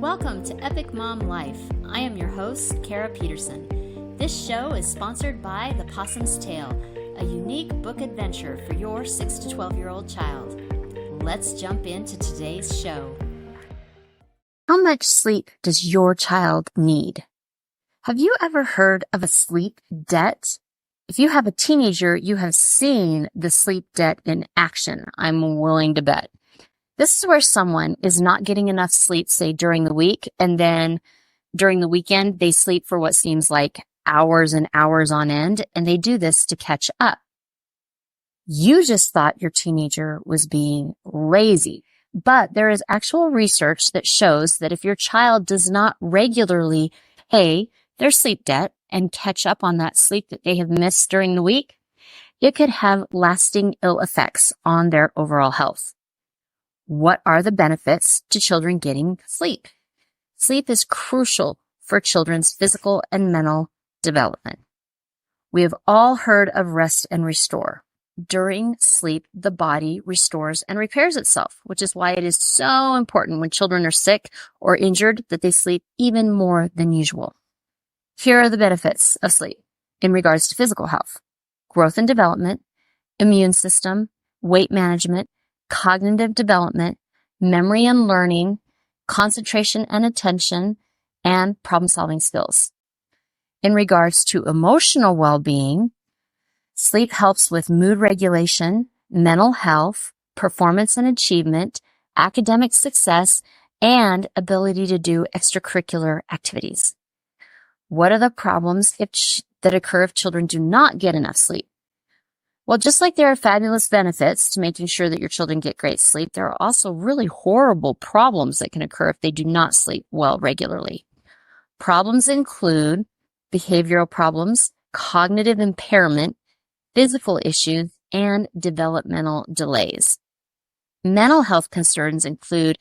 Welcome to Epic Mom Life. I am your host, Kara Peterson. This show is sponsored by The Possum's Tale, a unique book adventure for your 6 to 12-year-old child. Let's jump into today's show. How much sleep does your child need? Have you ever heard of a sleep debt? If you have a teenager, you have seen the sleep debt in action, I'm willing to bet. This is where someone is not getting enough sleep, say, during the week, and then during the weekend, they sleep for what seems like hours and hours on end, and they do this to catch up. You just thought your teenager was being lazy, but there is actual research that shows that if your child does not regularly pay their sleep debt and catch up on that sleep that they have missed during the week, it could have lasting ill effects on their overall health. What are the benefits to children getting sleep? Sleep is crucial for children's physical and mental development. We have all heard of rest and restore. During sleep, the body restores and repairs itself, which is why it is so important when children are sick or injured that they sleep even more than usual. Here are the benefits of sleep in regards to physical health: growth and development, immune system, weight management, cognitive development, memory and learning, concentration and attention, and problem-solving skills. In regards to emotional well-being, sleep helps with mood regulation, mental health, performance and achievement, academic success, and ability to do extracurricular activities. What are the problems that occur if children do not get enough sleep? Well, just like there are fabulous benefits to making sure that your children get great sleep, there are also really horrible problems that can occur if they do not sleep well regularly. Problems include behavioral problems, cognitive impairment, physical issues, and developmental delays. Mental health concerns include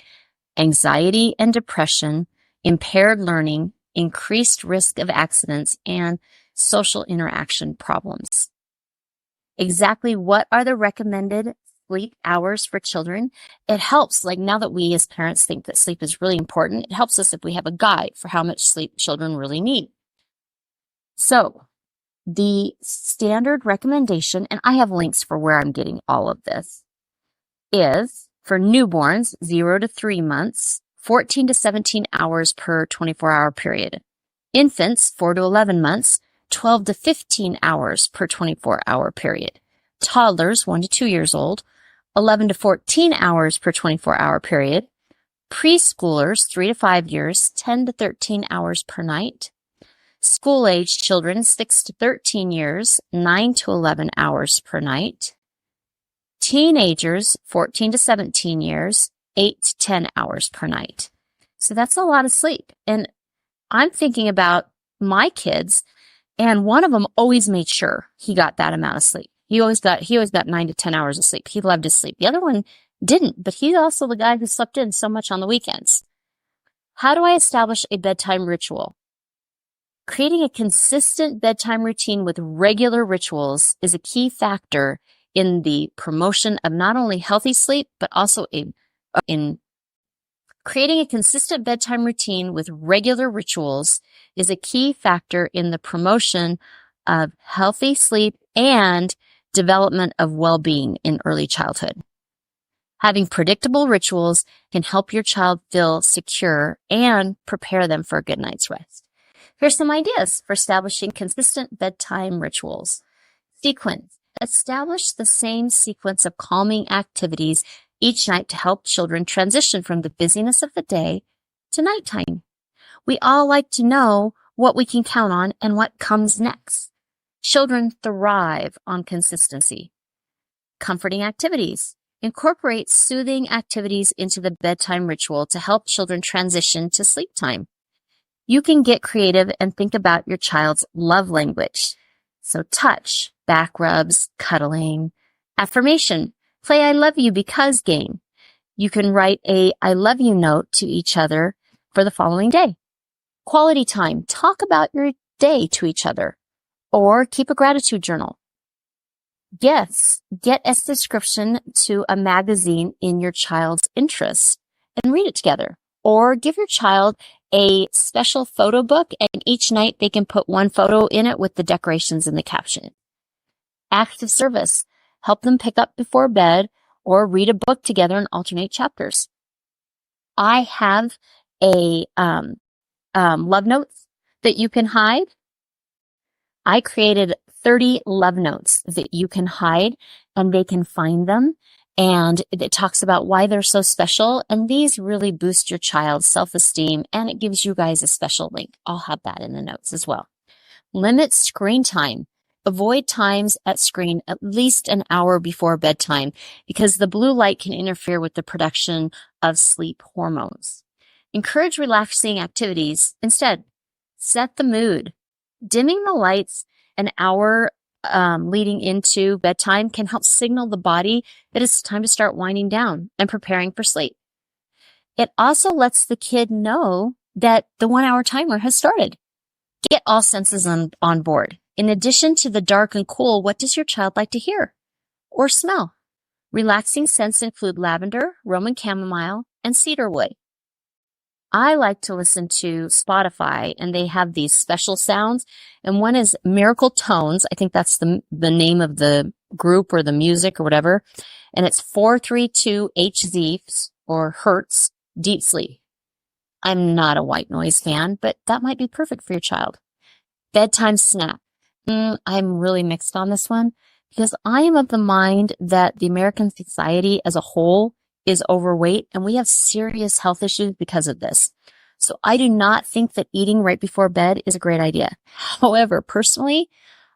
anxiety and depression, impaired learning, increased risk of accidents, and social interaction problems. Exactly what are the recommended sleep hours for children? It helps, like now that we as parents think that sleep is really important, it helps us if we have a guide for how much sleep children really need. So the standard recommendation, and I have links for where I'm getting all of this, is for newborns 0 to 3 months, 14 to 17 hours per 24-hour period. Infants 4 to 11 months, 12 to 15 hours per 24-hour period. Toddlers 1 to 2 years old, 11 to 14 hours per 24-hour period. Preschoolers 3 to 5 years, 10 to 13 hours per night. School-age children 6 to 13 years, 9 to 11 hours per night. Teenagers 14 to 17 years, 8 to 10 hours per night. So that's a lot of sleep. And I'm thinking about my kids, and one of them always made sure he got that amount of sleep. He always got 9 to 10 hours of sleep. He loved his sleep. The other one didn't, but he's also the guy who slept in so much on the weekends. How do I establish a bedtime ritual? Creating a consistent bedtime routine with regular rituals is a key factor in the promotion of not only healthy sleep, but also in creating a consistent bedtime routine with regular rituals is a key factor in the promotion of healthy sleep and development of well-being in early childhood. Having predictable rituals can help your child feel secure and prepare them for a good night's rest. Here's some ideas for establishing consistent bedtime rituals. Sequence. Establish the same sequence of calming activities each night to help children transition from the busyness of the day to nighttime. We all like to know what we can count on and what comes next. Children thrive on consistency. Comforting activities. Incorporate soothing activities into the bedtime ritual to help children transition to sleep time. You can get creative and think about your child's love language. So touch, back rubs, cuddling, affirmation, play I love you because game. You can write a I love you note to each other for the following day. Quality time, talk about your day to each other, or keep a gratitude journal. Gifts, get a subscription to a magazine in your child's interest and read it together. Or give your child a special photo book, and each night they can put one photo in it with the decorations and the caption. Acts of service. Help them pick up before bed or read a book together and alternate chapters. I have a love notes that you can hide. I created 30 love notes that you can hide, and they can find them. And it talks about why they're so special. And these really boost your child's self-esteem, and it gives you guys a special link. I'll have that in the notes as well. Limit screen time. Avoid times at screen at least an hour before bedtime, because the blue light can interfere with the production of sleep hormones. Encourage relaxing activities instead. Set the mood. Dimming the lights an hour leading into bedtime can help signal the body that it's time to start winding down and preparing for sleep. It also lets the kid know that the 1 hour timer has started. Get all senses on board. In addition to the dark and cool, what does your child like to hear or smell? Relaxing scents include lavender, Roman chamomile, and cedarwood. I like to listen to Spotify, and they have these special sounds, and one is Miracle Tones. I think that's the name of the group or the music or whatever, and it's 432 HZ or Hertz deep sleep. I'm not a white noise fan, but that might be perfect for your child. Bedtime snack. I'm really mixed on this one, because I am of the mind that the American society as a whole is overweight, and we have serious health issues because of this. So I do not think that eating right before bed is a great idea. However, personally,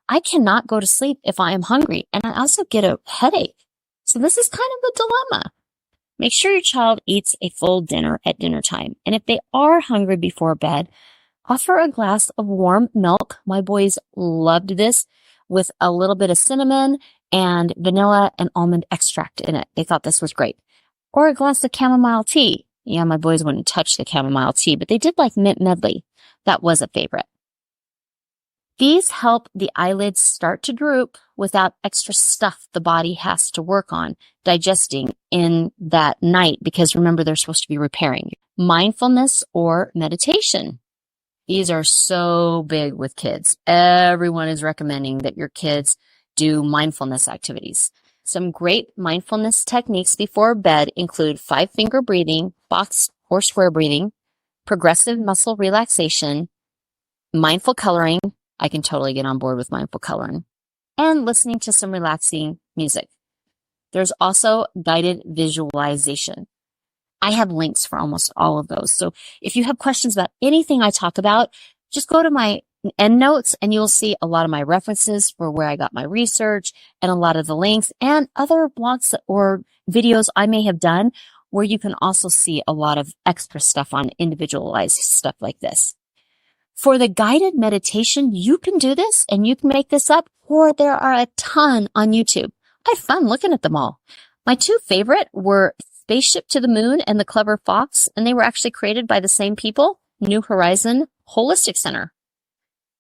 I cannot go to sleep if I am hungry, and I also get a headache. So this is kind of a dilemma. Make sure your child eats a full dinner at dinner time. And if they are hungry before bed, offer a glass of warm milk. My boys loved this, with a little bit of cinnamon and vanilla and almond extract in it. They thought this was great. Or a glass of chamomile tea. Yeah, my boys wouldn't touch the chamomile tea, but they did like mint medley. That was a favorite. These help the eyelids start to droop without extra stuff the body has to work on digesting in that night, because remember, they're supposed to be repairing. Mindfulness or meditation. These are so big with kids. Everyone is recommending that your kids do mindfulness activities. Some great mindfulness techniques before bed include 5-finger breathing, box or square breathing, progressive muscle relaxation, mindful coloring. I can totally get on board with mindful coloring, and listening to some relaxing music. There's also guided visualization. I have links for almost all of those. So if you have questions about anything I talk about, just go to my end notes and you'll see a lot of my references for where I got my research and a lot of the links and other blogs or videos I may have done, where you can also see a lot of extra stuff on individualized stuff like this. For the guided meditation, you can do this and you can make this up, or there are a ton on YouTube. I had fun looking at them all. My two favorite were Spaceship to the Moon and The Clever Fox, and they were actually created by the same people, New Horizon Holistic Center.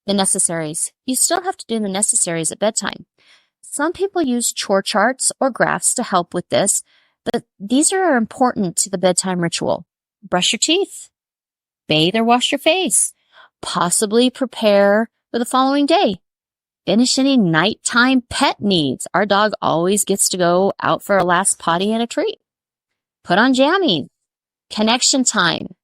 The necessaries. You still have to do the necessaries at bedtime. Some people use chore charts or graphs to help with this, but these are important to the bedtime ritual. Brush your teeth, bathe or wash your face, possibly prepare for the following day. Finish any nighttime pet needs. Our dog always gets to go out for a last potty and a treat. Put on jammies. Connection time.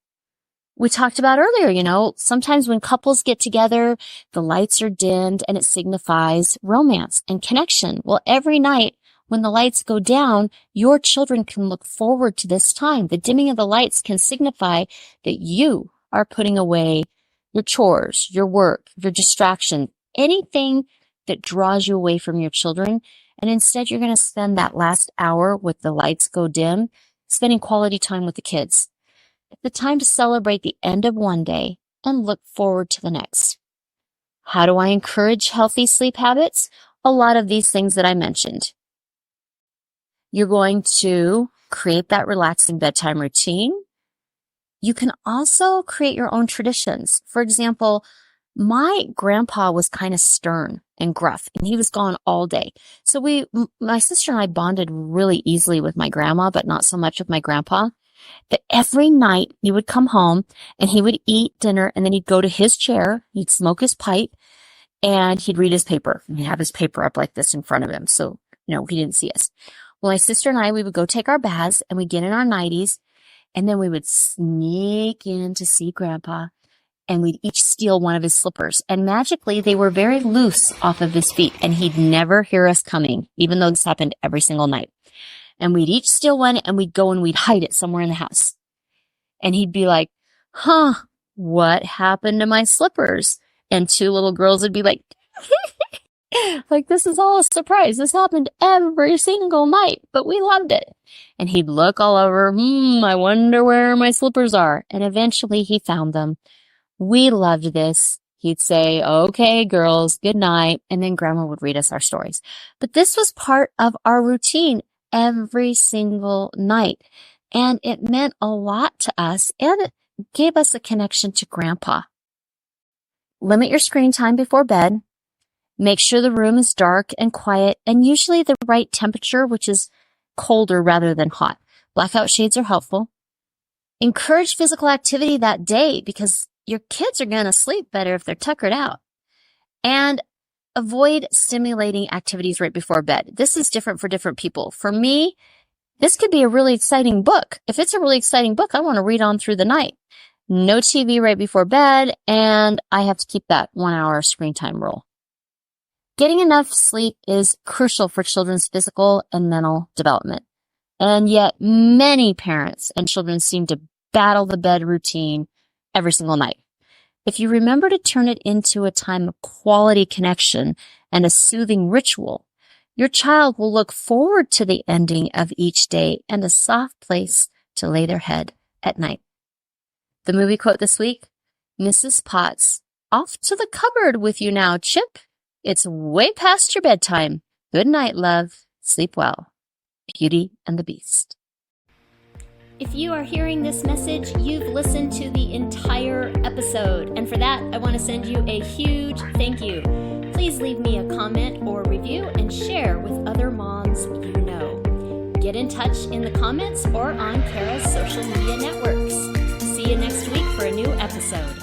We talked about earlier, sometimes when couples get together, the lights are dimmed and it signifies romance and connection. Well, every night when the lights go down, your children can look forward to this time. The dimming of the lights can signify that you are putting away your chores, your work, your distraction, anything that draws you away from your children. And instead, you're going to spend that last hour with the lights go dim, spending quality time with the kids. It's the time to celebrate the end of one day and look forward to the next. How do I encourage healthy sleep habits? A lot of these things that I mentioned. You're going to create that relaxing bedtime routine. You can also create your own traditions. For example, my grandpa was kind of stern and gruff, and he was gone all day. So my sister and I bonded really easily with my grandma, but not so much with my grandpa. That every night he would come home and he would eat dinner, and then he'd go to his chair, he'd smoke his pipe, and he'd read his paper. And he'd have his paper up like this in front of him, so, he didn't see us. Well, my sister and I, we would go take our baths, and we'd get in our nighties, and then we would sneak in to see Grandpa, and we'd each steal one of his slippers. And magically, they were very loose off of his feet, and he'd never hear us coming, even though this happened every single night. And we'd each steal one, and we'd go and we'd hide it somewhere in the house. And he'd be like, what happened to my slippers? And two little girls would be like, like, this is all a surprise. This happened every single night, but we loved it. And he'd look all over, I wonder where my slippers are. And eventually he found them. We loved this. He'd say, okay, girls, good night. And then Grandma would read us our stories. But this was part of our routine every single night. And it meant a lot to us, and it gave us a connection to Grandpa. Limit your screen time before bed. Make sure the room is dark and quiet, and usually the right temperature, which is colder rather than hot. Blackout shades are helpful. Encourage physical activity that day, because your kids are going to sleep better if they're tuckered out. And avoid stimulating activities right before bed. This is different for different people. For me, this could be a really exciting book. If it's a really exciting book, I want to read on through the night. No TV right before bed, and I have to keep that 1 hour screen time rule. Getting enough sleep is crucial for children's physical and mental development. And yet many parents and children seem to battle the bed routine every single night. If you remember to turn it into a time of quality connection and a soothing ritual, your child will look forward to the ending of each day and a soft place to lay their head at night. The movie quote this week, Mrs. Potts, off to the cupboard with you now, Chip. It's way past your bedtime. Good night, love. Sleep well. Beauty and the Beast. If you are hearing this message, you've listened to the entire episode. And for that, I want to send you a huge thank you. Please leave me a comment or review and share with other moms you know. Get in touch in the comments or on Kara's social media networks. See you next week for a new episode.